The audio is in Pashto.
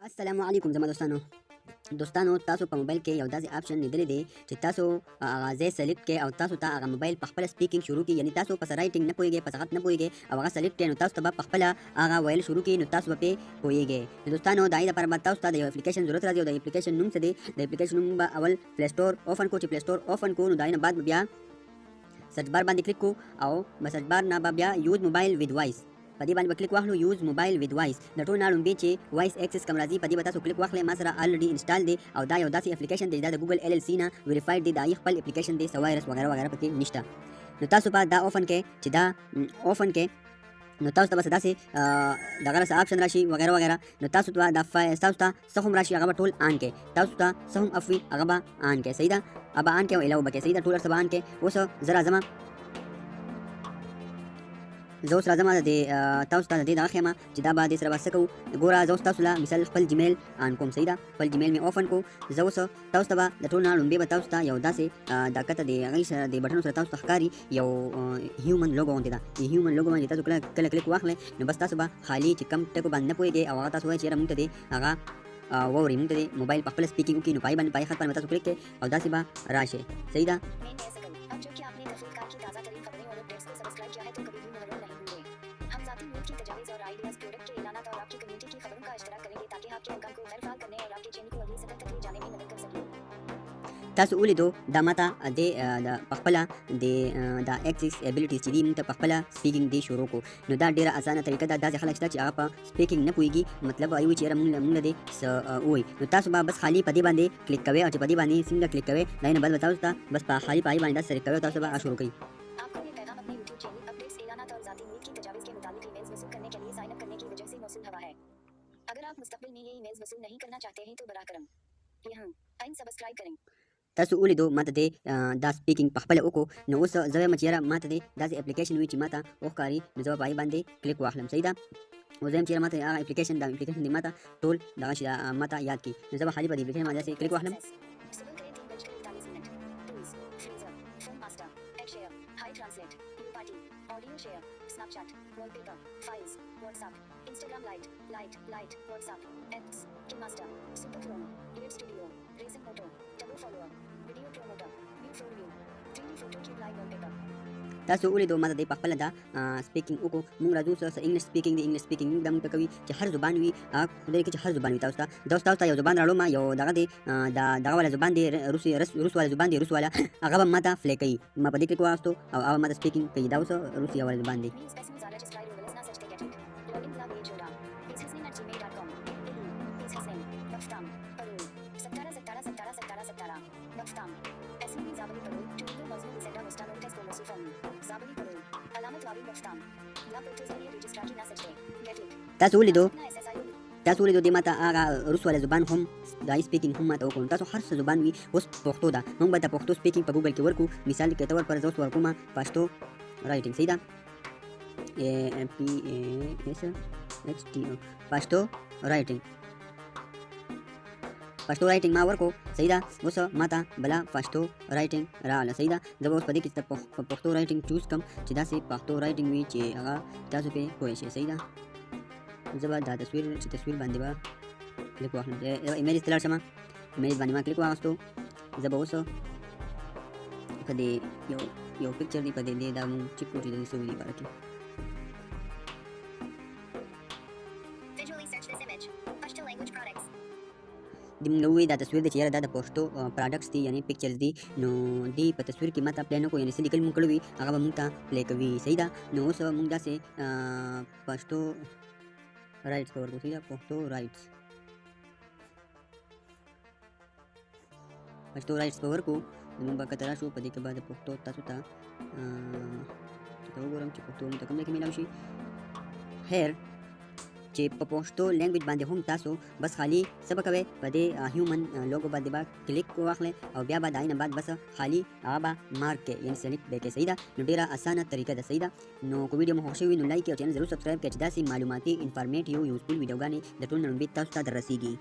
السلام علیکم زما دوستانو تاسو په موبایل کې یو داسې آپشن لیدلی دی چې تاسو هغه ځای سلیکټ کړئ او تاسو ته هغه موبایل په خپله سپیکینګ شروع کړي، یعنې تاسو په څه رایټینګ نه پوهېږئ، په څه خط نه پوهېږئ او هغه سلیکټ کړئ نو تاسو ته به په خپله هغه ویل شروع کړي، نو تاسو به پرې پوهېږئ. نو دوستانو د هغې دپاره به تاسو ته د یو اپلیکیشن ضرورت راځي او د اپلیکیشن نوم څه دی؟ د اپلیکیشن نوم به اول پلی سټور اوپن کړو. چې پلی سټور اوپن کړو نو د هغې نه بعد به بیا سرچ بار باندې کلیک کړو او په سرچ بار نه به بیا یوز موبایل وید وایس په دې باندې به کلیک واخلو. یوز موبایل وید وایس د ټول نه لومبي چې وایس ایکسس کوم راځي په دې به تاسو کلیک واخلئ. ما سره الریډي انسټال دی او دا یو داسې اپلیکیشن دی، دا د ګوګل LLC نه ویریفایډ دی، دا یې خپل اپلیکیشن دی، څه وایرس وغیره وغیره پکې نشته. نو تاسو به دا اوپن کړئ. چې دا اوپن کړئ نو تاسو ته به داسې دغه راسه آپشن راشي وغیره وغیره. نو تاسو ته دا تاسو ته څه هم راشي هغه به ټول آن کړئ، تاسو ته څه هم اف وي هغه به آن کړئ. صحیح ده، هغه به آن کړئ او الاو به کړئ. صحیح ده، ټول هر څه به آن کړئ. اوس زه راځم، زه اوس راځم تاسو ته د دې دغه ښیم چې دا به دې سره به څه کوو. ګوره زه اوس تاسو له مثال خپل جیمیل آن کوم. صحیح ده، خپل جیمیل مې اوپن کړو. زه اوس تاسو ته به د ټول نه لومړی به تاسو ته یو داسې دا کته د هغې سره د بټنو سره تاسو ته ښکاري یو هیومن لوګو غوندې ده. د هیومن لوګو باندې تاسو کله کلیک واخلئ نو بس تاسو به خالي چې کم ټکو باندې نه پوهېږئ او هغه تاسو وایئ چې یاره مونږ ته دې هغه واورئ، مونږ ته دې موبایل په خپله سپیکینګ وکړي نو په هغې باندې په هغې خط باندې تاسو کلیک کړئ او داسې به راشئ. صحیح ده. تاسو ولیدو دا ماته د په خپله د دا ایکسس ایبیلیټیز چې دي مونږ ته په خپله سپیکینګ دی شروع کړو. نو دا ډېره اسانه طریقه ده. داسې خلک شته چې هغه په سپیکینګ نه پوهېږي، مطلب وایي چې یاره مونږ دې څه ووایي. نو تاسو به بس خالي په دې باندې کلیک کوئ او چې په دې باندې څنګه کلیک کوئ د هغې نه بعد به تاسو ته بس په خالي په هغې باندې داسې سلیکټ کوئ او تاسو به شروع کوئ. تاسو ولیدو ماته دې دا سپیکینګ په خپله وکړو. نو اوس زه وایم چې یاره ماته دې داسې اپلیکیشن وي چې ماته وښکاري نو زه به په هغې باندې کلیک واخلم. صحیح ده. اوس زه وایم چې یاره ماته هغه اپلیکیشن دا اپلیکیشن دې ماته ټول دغه شي ماته یاد کړي نو زه به خالي په دې اپلیکیشن باندې داسې کلیک واخلم. تاسو ولیدو ماته دې په خپله دا سپیکینګ وکړو. مونږ راځو څه انګلیش سپیکینګ دی، انګلیش سپیکینګ مونږ دا مونږ ته کوي چې هر زبان وي هغه خدای دې کړي چې هر زبان وي. تاسو ته دا اوس تاسو ته یو زبان راوړم، یو دغه دی دغه والا زبان دی، روس والا زبان دی، روس والا هغه به ماته پلی کوي. ما په دې کلیک واخیستو او هغه ماته سپیکینګ کوي. دا اوس روسي والا زبان دی. تاسو ولیدو دې ماته هغه روس والا زبان هم د هغې سپیکینګ هم ماته وکړو. تاسو هر څه زبان وي. اوس پښتو ده، موږ به د پښتو سپیکینګ په ګوګل کې ورکړو. مثال کې طور پر زه اوس ورکوم پښتو رایټینګ. صحیح ده، PASHTO پښتو رایټینګ ما ورکو. صحیح ده. اوس ماته بله پښتو رایټینګ راغله. صحیح ده. زه به اوس په دې کې پښتو رایټینګ چوز کړم چې داسې پښتو رایټینګ وي چې هغه تاسو پرې پوه شئ. صحیح ده. زه به دا تصویر باندې به کلیک واخلم. ایمیج ته لاړ شم، ایمیج باندې ما کلیک واخیستو. زه به اوس په دې یو پکچر دی، په دې دا مونږ چیک کړو چې د دې څه وي باره کې. د موږ ووایي دا تصویر دی چې یاره دا د پښتو پراډکټس دي، یعنې پکچرز دي. نو دې په تصویر کې ماته پلی نه کړو، یعنې څه لیکل مونږ کړي وي هغه به مونږ ته پلی کوي. صحیح ده. نو اوس مونږ داسې پښتو رایټس به ورکړو. صحیح ده، پښتو رایټس به ورکړو. مونږ به کته راشو، په دې کې به د پښتو تاسو ته وګورم چې پښتو مونږ ته کوم ځای کې میلاو شي. خیر چې په پښتو لینګویج باندې هم تاسو بس خالي څه به کوئ، په دې هیومن لوګو باندې به کلیک واخلئ او بیا به د هغې نه بعد بس خالي هغه به مارک کړئ، یعنې سلیکټ به یې کړئ. صحیح ده. نو ډېره اسانه طریقه ده. صحیح ده. نو که ویډیو مو خوښ شوي نو لایک کړئ او چینل ضرور سبسکرایب کړئ چې داسې معلوماتي انفارمیټ یوزفول ویډیوګانې د ټول نه لومړي تاسو ته در رسیږي.